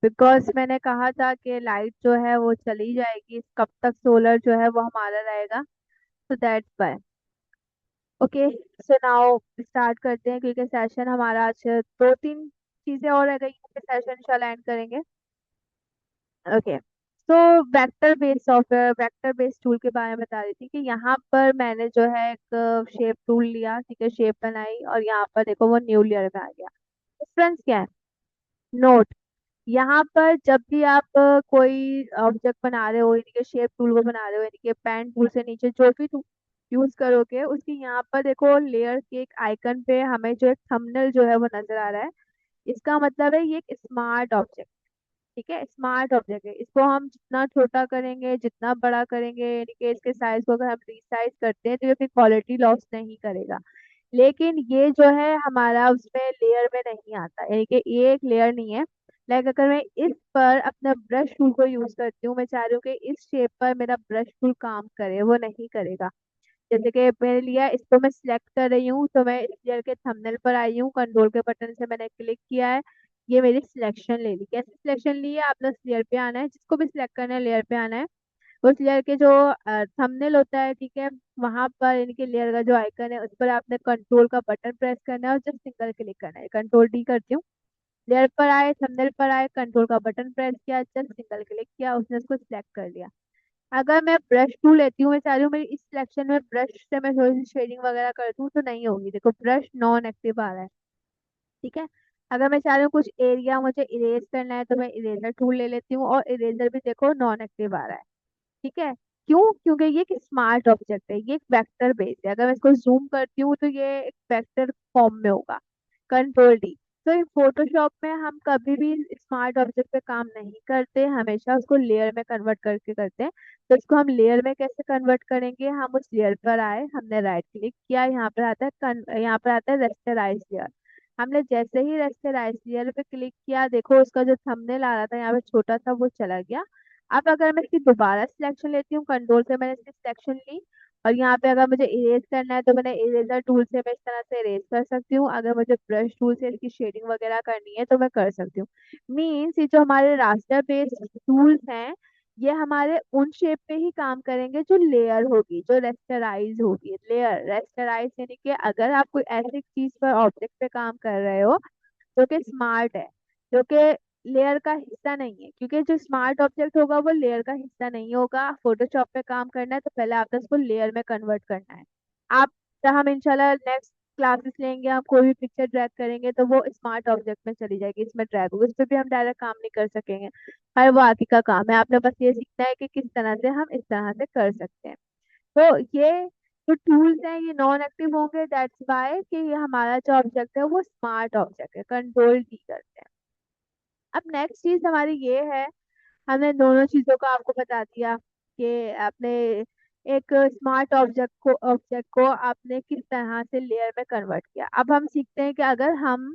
Because मैंने कहा था कि लाइट जो है वो चली जाएगी, कब तक सोलर जो है वो हमारा रहेगा। तो that's why. Okay, so now start करते हैं, क्योंकि सेशन हमारा आज दो तीन चीजें और रह गई, सेशन इंशाल्लाह एंड करेंगे। ओके, तो vector based software, vector based tool के बारे में बता रही थी कि यहाँ पर मैंने जो है एक शेप टूल लिया, ठीक है, शेप बनाई, और यहाँ पर देखो वो न्यू लेयर में आ गया। डिफरेंस क्या है? नोट, यहाँ पर जब भी आप कोई ऑब्जेक्ट बना रहे हो, यानी कि शेप टूल को बना रहे हो, यानी कि पेन टूल से नीचे जो भी यूज करोगे, उसकी यहाँ पर देखो लेयर के एक आइकन पे हमें जो एक थंबनेल जो है वो नजर आ रहा है। इसका मतलब है ये एक स्मार्ट ऑब्जेक्ट। ठीक है, स्मार्ट ऑब्जेक्ट है, इसको हम जितना छोटा करेंगे जितना बड़ा करेंगे, यानी कि इसके साइज को अगर हम रिसाइज करते हैं तो ये अपनी क्वालिटी लॉस नहीं करेगा। लेकिन ये जो है हमारा उसमें लेयर में नहीं आता, यानी कि ये एक लेयर नहीं है। लाइक अगर मैं इस पर अपना ब्रश टूल को यूज करती हूँ, मैं चाह रही हूँ कि इस शेप पर मेरा ब्रश टूल काम करे, वो नहीं करेगा। जैसे कि मैंने लिया, इसको मैं सिलेक्ट कर रही हूँ, तो मैं इस लेयर के थंबनेल पर आई हूँ, कंट्रोल के बटन से मैंने क्लिक किया है, ये मेरी सिलेक्शन ले ली। कैसे सिलेक्शन ली है? आपने उस लेयर पे आना है, जिसको भी सिलेक्ट करना है लेयर पे आना है। उस लेयर के जो थंबनेल होता है, ठीक है, वहां पर इनके लेयर का जो आइकन है उस पर आपने कंट्रोल का बटन प्रेस करना है और जस्ट सिंगल क्लिक करना है। कंट्रोल डी करती हूँ, लेयर पर आए, थंबनेल पर आए, कंट्रोल का बटन प्रेस किया, जस्ट सिंगल क्लिक किया, उसने उसको सिलेक्ट कर लिया। अगर मैं ब्रश टूल लेती हूँ, मैं चाह रही हूँ मेरी इस सिलेक्शन में ब्रश से मैं थोड़ी सी शेडिंग वगैरह कर दूँ, तो नहीं होगी। देखो ब्रश नॉन एक्टिव आ रहा है। ठीक है, अगर मैं चाह रही हूँ कुछ एरिया मुझे इरेज करना है, तो मैं इरेजर टूल ले लेती हूँ, और इरेजर भी देखो नॉन एक्टिव आ रहा है। ठीक है, क्यों? क्योंकि ये एक स्मार्ट ऑब्जेक्ट है, ये एक वेक्टर बेस है। अगर मैं इसको जूम करती हूँ तो ये एक वेक्टर फॉर्म में होगा। Control D. तो इन फोटोशॉप में हम कभी भी स्मार्ट ऑब्जेक्ट पे काम नहीं करते, हमेशा उसको लेयर में कन्वर्ट करके करते हैं। तो इसको हम लेयर में कैसे कन्वर्ट करेंगे? हम उस लेयर पर आए, हमने राइट क्लिक किया, यहाँ पर आता है यहाँ पर आता है रेस्टराइज लेयर। हमने जैसे ही रेस्टराइज लेयर पे क्लिक किया, देखो उसका जो थंबनेल आ रहा था यहाँ पे छोटा था, वो चला गया। अब अगर मैं इसकी दोबारा सिलेक्शन लेती हूँ, कंट्रोल से मैंने इसकी सिलेक्शन ली, और यहाँ पे अगर मुझे इरेज करना है तो मैंने इरेजर टूल से मैं इस तरह से इरेज कर सकती हूँ। अगर मुझे ब्रश टूल से इसकी शेडिंग वगैरह करनी है तो मैं कर सकती हूँ। मीन्स ये जो हमारे रास्टर बेस्ड टूल्स हैं, ये हमारे उन शेप पे ही काम करेंगे जो लेयर होगी, जो रेस्टराइज होगी। लेयर रेस्टराइज यानी कि अगर आप कोई ऐसी चीज पर ऑब्जेक्ट पे काम कर रहे हो जो कि स्मार्ट है, जो कि लेयर का हिस्सा नहीं है, क्योंकि जो स्मार्ट ऑब्जेक्ट होगा वो लेयर का हिस्सा नहीं होगा। फोटोशॉप पे काम करना है तो पहले आपको उसको लेयर में कन्वर्ट करना है। आप, जब हम इंशाल्लाह नेक्स्ट क्लासेस लेंगे, हम कोई भी पिक्चर ड्रैग करेंगे तो वो स्मार्ट ऑब्जेक्ट में चली जाएगी, इसमें ड्रैग होगी, उस पर भी हम डायरेक्ट काम नहीं कर सकेंगे। हर वो आगे का काम है, आपने बस ये सीखना है कि किस तरह से हम इस तरह से कर सकते हैं। तो ये जो टूल्स हैं ये नॉन एक्टिव होंगे, दैट्स वाई कि ये हमारा जो ऑब्जेक्ट है वो स्मार्ट ऑब्जेक्ट है। कंट्रोल डी करते हैं। अब नेक्स्ट चीज हमारी ये है, हमने दोनों चीजों का आपको बता दिया कि आपने एक स्मार्ट ऑब्जेक्ट को आपने किस तरह से लेयर में कन्वर्ट किया। अब हम सीखते हैं कि अगर हम,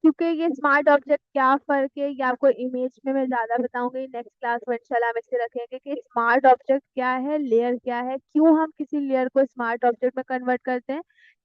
क्योंकि ये स्मार्ट ऑब्जेक्ट क्या फर्क है ये आपको इमेज में मैं ज्यादा बताऊंगी, नेक्स्ट क्लास में इंशाल्लाह हम इसे रखेंगे कि स्मार्ट ऑब्जेक्ट क्या है, लेयर क्या है, क्यों हम किसी लेयर को स्मार्ट ऑब्जेक्ट में कन्वर्ट करते हैं,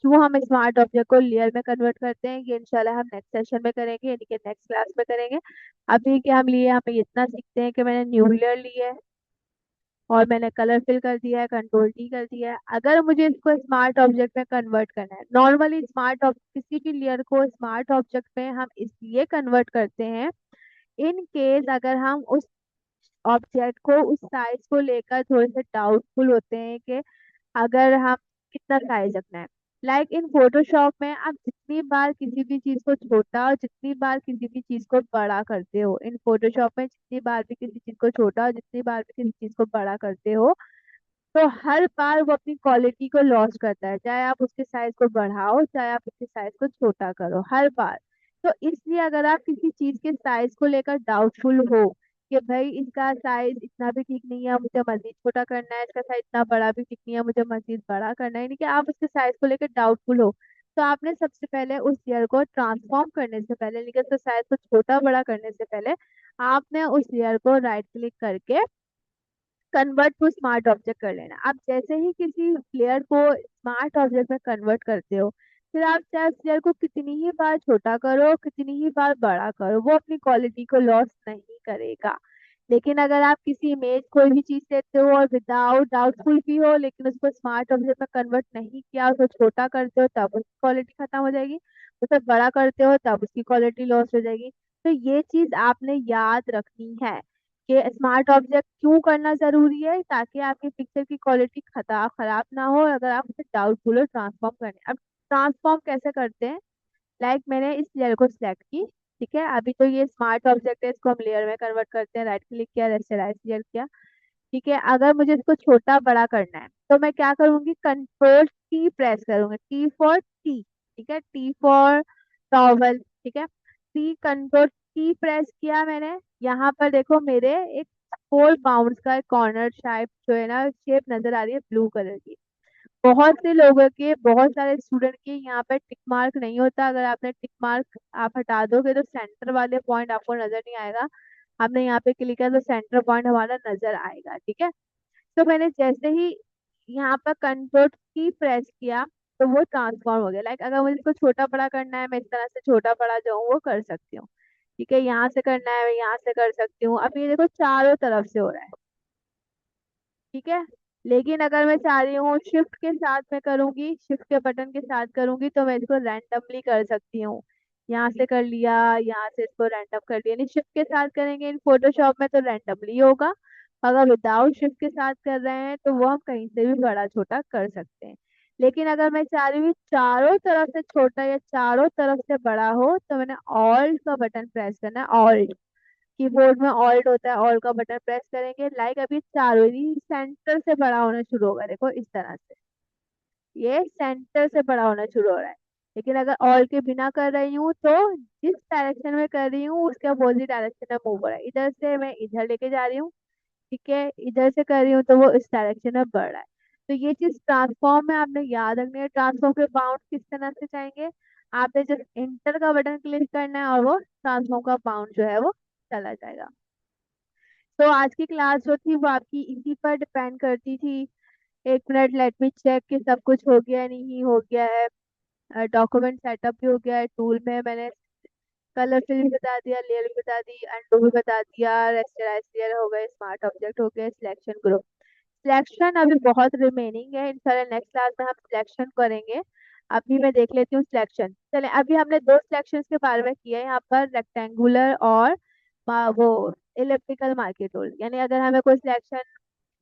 क्यों हम स्मार्ट ऑब्जेक्ट को लेयर में कन्वर्ट करते हैं, ये इंशाल्लाह हम नेक्स्ट सेशन में करेंगे, यानी कि नेक्स्ट क्लास में करेंगे। अभी क्या हम लिए, हमें इतना सीखते हैं कि मैंने न्यू लेयर ली है और मैंने कलर फिल कर दिया है, कंट्रोल टी कर दिया है। अगर मुझे इसको स्मार्ट ऑब्जेक्ट में कन्वर्ट करना है, नॉर्मली किसी भी लेयर को स्मार्ट ऑब्जेक्ट में हम इसलिए कन्वर्ट करते हैं, इन केस अगर हम उस ऑब्जेक्ट को, उस साइज को लेकर थोड़े से डाउटफुल होते हैं कि अगर हम कितना साइज रखना है। लाइक इन फोटोशॉप में आप जितनी बार किसी भी चीज को छोटा और जितनी बार किसी भी चीज को बड़ा करते हो, इन फोटोशॉप में जितनी बार भी किसी चीज को छोटा और जितनी बार भी किसी चीज को बड़ा करते हो, तो हर बार वो अपनी क्वालिटी को लॉस करता है, चाहे आप उसके साइज को बढ़ाओ चाहे आप उसके साइज को छोटा करो, हर बार। तो इसलिए अगर आप किसी चीज के साइज को लेकर डाउटफुल हो कि भाई इसका साइज इतना भी ठीक नहीं है, मुझे मजीद छोटा करना है, इसका साइज इतना बड़ा भी ठीक नहीं है, मुझे मजीद बड़ा करना है, यानी कि आप उसके साइज को लेकर डाउटफुल हो, तो आपने सबसे पहले उस लेयर को ट्रांसफॉर्म करने से पहले, लेकिन उसके साइज को छोटा बड़ा करने से पहले, आपने उस लेयर को राइट क्लिक करके कन्वर्ट टू स्मार्ट ऑब्जेक्ट कर लेना। आप जैसे ही किसी प्लेयर को स्मार्ट ऑब्जेक्ट में कन्वर्ट करते हो, फिर आप चाहे उस लेयर को कितनी ही बार छोटा करो, कितनी ही बार बड़ा करो, वो अपनी क्वालिटी को लॉस नहीं करेगा। लेकिन अगर आप किसी इमेज कोई भी चीज लेते हो और विदाउट डाउटफुल भी हो, लेकिन उसको स्मार्ट ऑब्जेक्ट में कन्वर्ट नहीं किया, उसको छोटा करते हो तब उसकी क्वालिटी खत्म हो जाएगी, उसे बड़ा करते हो तब उसकी क्वालिटी लॉस हो जाएगी। तो ये चीज आपने याद रखनी है कि स्मार्ट ऑब्जेक्ट क्यों करना जरूरी है, ताकि आपकी पिक्चर की क्वालिटी खराब खराब ना हो, और अगर आप उसे डाउटफुल हो ट्रांसफॉर्म करने। अब ट्रांसफॉर्म कैसे करते हैं? मैंने इस लेयर को सिलेक्ट की, ठीक है, अभी तो ये स्मार्ट ऑब्जेक्ट है, इसको हम लेयर में कन्वर्ट करते हैं, राइट क्लिक किया, रेस्टराइज लेयर किया, ठीक है। अगर मुझे इसको छोटा बड़ा करना है तो मैं क्या करूंगी, कंट्रोल टी प्रेस करूंगी, टी फॉर टी, ठीक है, टी फॉर टॉवल, ठीक है। टी कंट्रोल टी प्रेस किया मैंने, यहाँ पर देखो मेरे एक फोर बाउंड्स का कॉर्नर शेप जो है ना, शेप नजर आ रही है ब्लू कलर की। बहुत से लोगों के, बहुत सारे स्टूडेंट के यहाँ पे टिक मार्क नहीं होता, अगर आपने टिक मार्क आप हटा दोगे तो सेंटर वाले पॉइंट आपको नजर नहीं आएगा। आपने यहाँ पे क्लिक किया तो सेंटर पॉइंट हमारा नजर आएगा, ठीक है। तो मैंने जैसे ही यहाँ पर कंट्रोल की प्रेस किया तो वो ट्रांसफॉर्म हो गया। अगर मुझे इसको छोटा बड़ा करना है, मैं इस तरह से छोटा बड़ा जो हूँ वो कर सकती हूँ, ठीक है। यहाँ से करना है, मैं यहाँ से कर सकती हूँ। अब ये देखो चारों तरफ से हो रहा है, ठीक है। लेकिन अगर मैं चाह रही हूँ शिफ्ट के साथ में करूंगी, शिफ्ट के बटन के साथ करूंगी, तो मैं इसको रैंडमली कर सकती हूँ। यहाँ से कर लिया, यहाँ से इसको रैंडम कर लिया, नहीं शिफ्ट के साथ करेंगे इन फोटोशॉप में तो रैंडमली होगा। अगर विदाउट शिफ्ट के साथ कर रहे हैं तो वो हम कहीं से भी बड़ा छोटा कर सकते हैं। लेकिन अगर मैं चाह रही हूँ चारों तरफ से छोटा या चारों तरफ से बड़ा हो, तो मैंने ऑल्ट का बटन प्रेस करना है, ऑल्ट। कीबोर्ड में ऑल्ट होता है, ऑल्ट का बटन प्रेस करेंगे, अभी चारों ही सेंटर से बड़ा होना शुरू होगा, देखो इस तरह से ये सेंटर से बड़ा होना शुरू हो रहा है। लेकिन अगर ऑल्ट के बिना कर रही हूँ तो जिस डायरेक्शन में कर रही हूँ उसके अपोजिट डायरेक्शन में मूव हो रहा है, इधर से मैं इधर लेके जा रही हूँ, ठीक है, इधर से कर रही हूँ तो वो इस डायरेक्शन में बढ़ रहा है। तो ये चीज ट्रांसफॉर्म में आपने याद रखनी है। ट्रांसफॉर्म के बाउंड किस तरह से चाहेंगे, आपने जस्ट इंटर का बटन क्लिक करना है और वो ट्रांसफॉर्म का बाउंड जो है वो चला जाएगा। तो आज की क्लास जो थी वो आपकी इसी पर डिपेंड करती थी। एक मिनट, लेट मी चेक कि सब कुछ हो गया है, नहीं हो गया है। डॉक्यूमेंट सेटअप भी हो गया है, टूल में मैंने कलर फिल भी बता दिया, लेयर भी बता दी, अनडू भी बता दिया, रेस्टराइज लेयर हो गए, स्मार्ट ऑब्जेक्ट हो गए, सिलेक्शन ग्रुप। सिलेक्शन अभी बहुत रिमेनिंग है, इंशाल्लाह नेक्स्ट क्लास में हम सिलेक्शन करेंगे। अभी मैं देख लेती हूँ सिलेक्शन। चले, अभी हमने दो सिलेक्शन के बारे में किया है यहाँ पर, रेक्टेंगुलर और वो इलेक्ट्रिकल मार्केट टूल, यानी अगर हमें कोई सिलेक्शन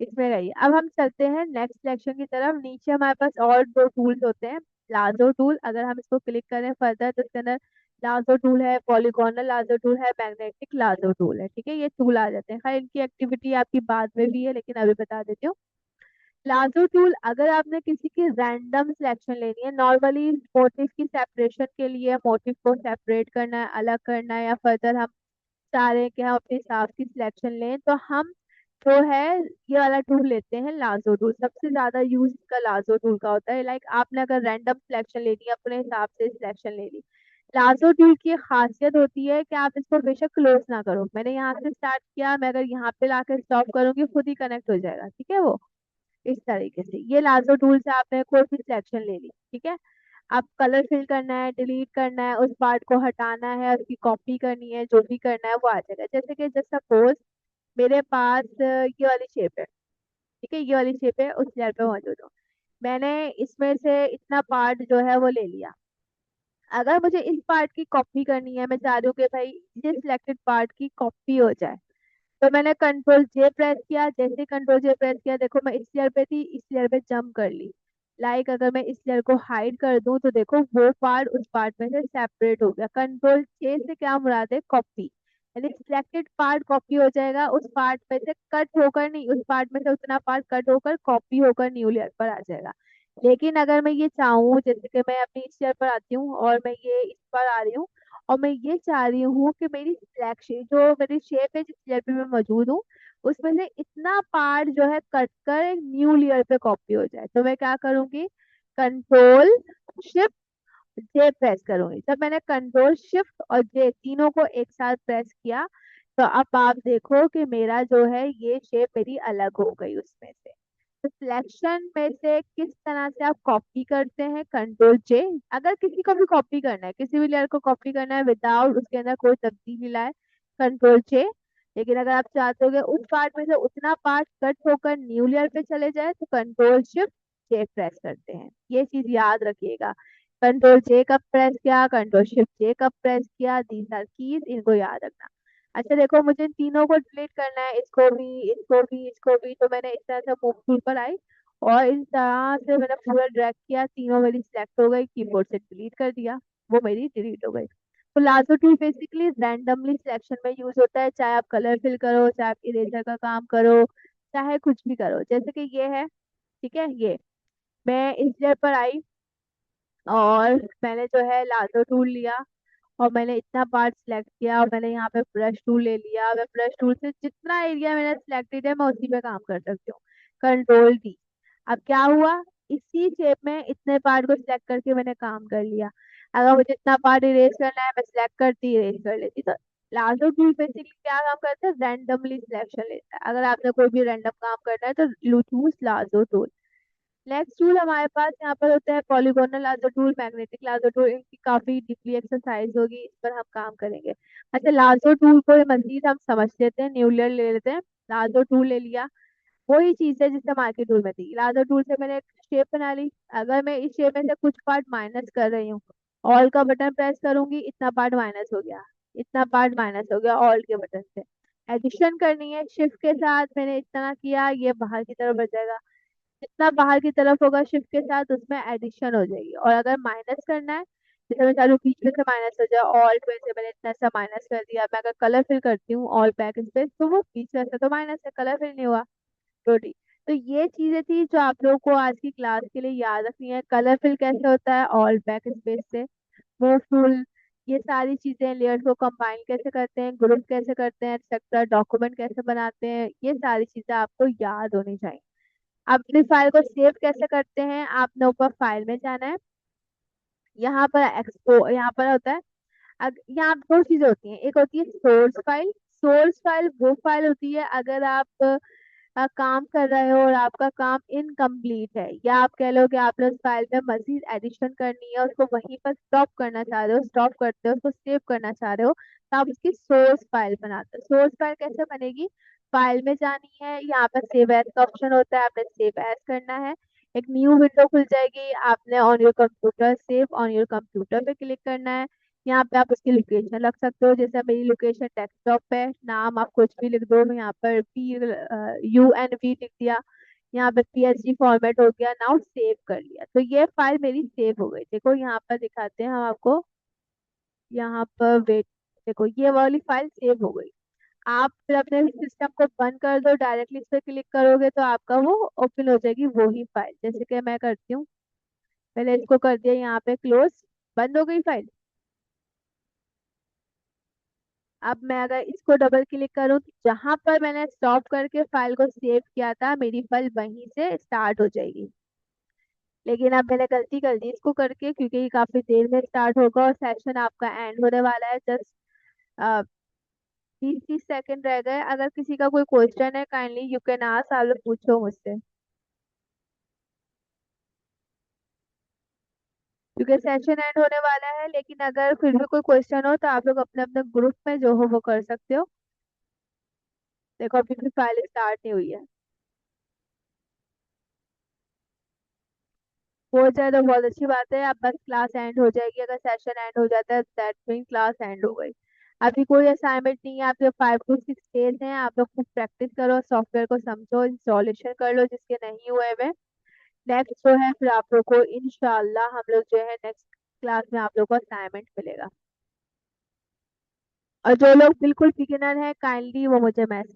इसमें रही। अब हम चलते हैं नेक्स्ट सिलेक्शन की तरफ। नीचे हमारे पास और दो टूल्स होते हैं, लाजो टूल, अगर हम इसको क्लिक करें फर्दर तो इसके अंदर लाजो टूल है, पॉलीगोनल लाजो टूल है, मैग्नेटिक लाजो टूल है, ठीक है, ये टूल आ जाते हैं। खैर इनकी एक्टिविटी आपकी बाद में भी है, लेकिन अभी बता देती हूँ। लाजो टूल, अगर आपने किसी की रैंडम सिलेक्शन लेनी है, नॉर्मली मोटिव की सेपरेशन के लिए, मोटिव को सेपरेट करना है, अलग करना है, या फर्दर हम चाह रहे हैं कि हम अपने हिसाब की सिलेक्शन लें, तो हम जो है ये वाला टूल लेते हैं, लाजो टूल। सबसे ज्यादा यूज इसका लाजो टूल का होता है। आपने अगर रैंडम सिलेक्शन लेनी है, अपने हिसाब से सिलेक्शन ले ली, लाजो टूल की एक खासियत होती है कि आप इसको बेशक क्लोज ना करो। मैंने यहाँ से स्टार्ट किया, मैं अगर यहाँ पे लाकर स्टॉप करूंगी खुद ही कनेक्ट हो जाएगा, ठीक है। वो इस तरीके से ये लाजो टूल से आपने कोई भी सिलेक्शन ले ली, ठीक है। आप कलर फिल करना है, डिलीट करना है, उस पार्ट को हटाना है, उसकी कॉपी करनी है, जो भी करना है वो आ जाएगा। जैसे कि जस्ट सपोज मेरे पास ये वाली शेप है, ठीक है, ये वाली शेप है, उस लेयर पे मौजूद हो, मैंने इसमें से इतना पार्ट जो है वो ले लिया। अगर मुझे इस पार्ट की कॉपी करनी है, मैं चाह रही हूँ कि भाई ये सिलेक्टेड पार्ट की कॉपी हो जाए, तो मैंने कंट्रोल जे प्रेस किया। जैसे कंट्रोल जे प्रेस किया, देखो मैं इस लेयर पे थी, इस लेयर पे जंप कर ली। अगर मैं इस लेयर को हाइड कर दूं तो देखो वो पार्ट उस पार्ट में से सेपरेट हो गया। कंट्रोल जे से क्या मुराद है, कॉपी, यानी सिलेक्टेड पार्ट कॉपी हो जाएगा, उस पार्ट में से कट होकर नहीं, उस पार्ट में से उतना पार्ट कट होकर कॉपी होकर न्यू लेयर पर आ जाएगा। लेकिन अगर मैं ये चाहूँ, जैसे कि मैं अपनी इस लेयर पर आती हूँ और मैं ये इस पर आ रही हूँ, और मैं ये चाह रही हूँ कि मेरी सिलेक्शन जो मेरी शेप है जिस लेयर पे मैं मौजूद हूँ, उसमें से इतना पार्ट जो है कट कर एक न्यू लेयर पे कॉपी हो जाए, तो मैं क्या करूंगी, कंट्रोल शिफ्ट जे प्रेस करूंगी। जब मैंने कंट्रोल शिफ्ट और जे तीनों को एक साथ प्रेस किया, तो अब आप देखो कि मेरा जो है ये शेप मेरी अलग हो गई उसमें से। तो सिलेक्शन में से किस तरह से आप कॉपी करते हैं, कंट्रोल J। अगर किसी को भी कॉपी करना है, किसी भी लेयर को कॉपी करना है विदाउट उसके अंदर कोई तब्दीली लाए, कंट्रोल J। लेकिन अगर आप चाहते हो कि उस पार्ट में से उतना पार्ट कट होकर न्यू लेयर पे चले जाए तो कंट्रोल Shift J प्रेस करते हैं। ये चीज याद रखिएगा, कंट्रोल J कब प्रेस किया, कंट्रोल Shift J कब प्रेस किया, दीज आर कीज, इनको याद रखना। अच्छा देखो, मुझे इन तीनों को डिलीट करना है, इसको भी, इसको भी, इसको भी। तो मैंने इस तरह से मूव टूल पर आई और इस तरह से मैंने पूरा ड्रैग किया, तीनों मेरी सिलेक्ट हो गई, कीबोर्ड से डिलीट कर दिया, वो मेरी डिलीट हो गई। तो Lajo tool basically randomly selection में यूज होता है, चाहे आप कलर फिल करो, चाहे आप इरेजर का काम करो, चाहे कुछ भी करो। जैसे कि ये है, ठीक है, ये मैं इस लेयर पर आई और मैंने जो है लाजो टूल लिया और मैंने इतना पार्ट सिलेक्ट किया और मैंने यहाँ पे ब्रश टूल ले लिया। मैं ब्रश टूल से जितना एरिया मैंने सिलेक्टेड है मैं उसी पे काम कर सकती हूँ, कंट्रोल D। अब क्या हुआ, इसी शेप में इतने पार्ट को सिलेक्ट करके मैंने काम कर लिया। अगर मुझे इतना पार्ट इरेज करना है मैं सिलेक्ट करती, इरेज कर लेती। तो लाजो टूल बेसिकली क्या काम करता है, रैंडमली सिलेक्शन लेता है। अगर आपने कोई भी रैंडम काम करना है तो choose Lajo tool. Next tool हमारे पास यहाँ पर होता है polygonal Lajo tool, magnetic Lajo tool. इनकी काफी डीपली एक्सरसाइज होगी, इस पर हम काम करेंगे। अच्छा, लाजो टूल को मजीद हम समझ लेते हैं, न्यू लेयर ले लेते हैं। लाजो टूल ले लिया, वही चीज है जिससे मार्की टूल में थी। लाजो टूल से मैंने एक शेप बना ली। अगर मैं इस शेप में से कुछ पार्ट माइनस कर रही हूँ, ऑल का बटन प्रेस करूंगी, इतना पार्ट माइनस हो गया, इतना पार्ट माइनस हो गया ऑल के बटन से। एडिशन करनी है शिफ्ट के साथ, मैंने इतना किया, ये बाहर की तरफ बढ़ जाएगा। जितना बाहर की तरफ होगा शिफ्ट के साथ उसमें एडिशन हो जाएगी। और अगर माइनस करना है, जैसे मैं चालू बीच में से माइनस हो जाए, ऑल्ट में से मैंने इतना सा माइनस कर दिया, मैं अगर कलर फिल करती हूँ ऑल बैक स्पेस तो वो बीच में से तो माइनस है, कलर फिल नहीं हुआ। टोटी। तो ये चीजें थी जो आप लोगों को आज की क्लास के लिए याद रखनी है। कलर फिल कैसे होता है ऑल बैक स्पेस से, मूव टूल, ये सारी चीजें, लेयर्स को कंबाइन कैसे करते हैं, ग्रुप कैसे करते हैं, एक्सेट्रा, डॉक्यूमेंट कैसे बनाते हैं, ये सारी चीजें आपको याद होनी चाहिए। आप अपनी फाइल को सेव कैसे करते हैं, आपने ऊपर फाइल में जाना है, यहाँ पर एक्सपो, यहाँ पर होता है। यहाँ दो चीजें होती हैं, एक होती है सोर्स फाइल। सोर्स फाइल वो फाइल होती है अगर आप काम कर रहे हो और आपका काम इनकम्प्लीट है, या आप कह लो कि आपने उस फाइल में मजीद एडिशन करनी है, उसको वहीं पर स्टॉप करना चाह रहे हो, स्टॉप करते हो, उसको सेव करना चाह रहे हो, तो आप उसकी सोर्स फाइल बनाते हो। सोर्स फाइल कैसे बनेगी, फाइल में जानी है, यहाँ पर सेव एज का ऑप्शन होता है, आपने सेव एज करना है, एक न्यू विंडो खुल जाएगी, आपने on your computer, save on your computer पे क्लिक करना है। यहाँ पे आप उसकी लोकेशन रख सकते हो, जैसे मेरी लोकेशन डेस्कटॉप है, नाम आप कुछ भी लिख दो, मैं यहाँ पर PUNV लिख दिया, यहाँ पे PSG फॉर्मेट हो गया, नाउ सेव कर लिया। तो ये फाइल मेरी सेव हो गई, देखो यहाँ पर दिखाते हैं हम आपको, यहाँ पर वेट, देखो ये वाली फाइल सेव हो गई। आप फिर अपने सिस्टम को बंद कर दो, डायरेक्टली इस पर क्लिक करोगे तो आपका वो ओपन हो जाएगी वही फाइल। जैसे कि मैं करती हूँ, पहले इसको कर दिया यहाँ पे क्लोज, बंद हो गई फाइल। अब मैं अगर इसको डबल क्लिक करूं तो जहां पर मैंने स्टॉप करके फाइल को सेव किया था मेरी फाइल वहीं से स्टार्ट हो जाएगी। लेकिन अब मैंने गलती कर दी इसको करके, क्योंकि ये काफी देर में स्टार्ट होगा और सेशन आपका एंड होने वाला है। जस्ट 30 30 सेकंड रह गए। अगर किसी का कोई क्वेश्चन है काइंडली यू कैन आस्क, आप लोग पूछो मुझसे, क्योंकि सेशन एंड होने वाला है। लेकिन अगर फिर भी कोई क्वेश्चन हो तो आप लोग अपने अपने ग्रुप में जो हो वो कर सकते हो। देखो अभी भी फाइल स्टार्ट नहीं हुई है, हो जाए तो बहुत अच्छी बात है। अब बस क्लास एंड हो जाएगी, अगर सेशन एंड हो जाता है दैट मीन क्लास एंड हो गई। अभी कोई असाइनमेंट नहीं है, आपके 5 to 6 डेज हैं, आप लोग खूब प्रैक्टिस करो, सॉफ्टवेयर को समझो, इंस्टॉलेशन कर लो जिसके नहीं हुए हुए। नेक्स्ट जो है फिर आप लोग को इंशाल्लाह हम लोग जो है नेक्स्ट क्लास में आप लोग को असाइनमेंट मिलेगा। और जो लोग बिल्कुल बिगिनर है काइंडली वो मुझे मैसेज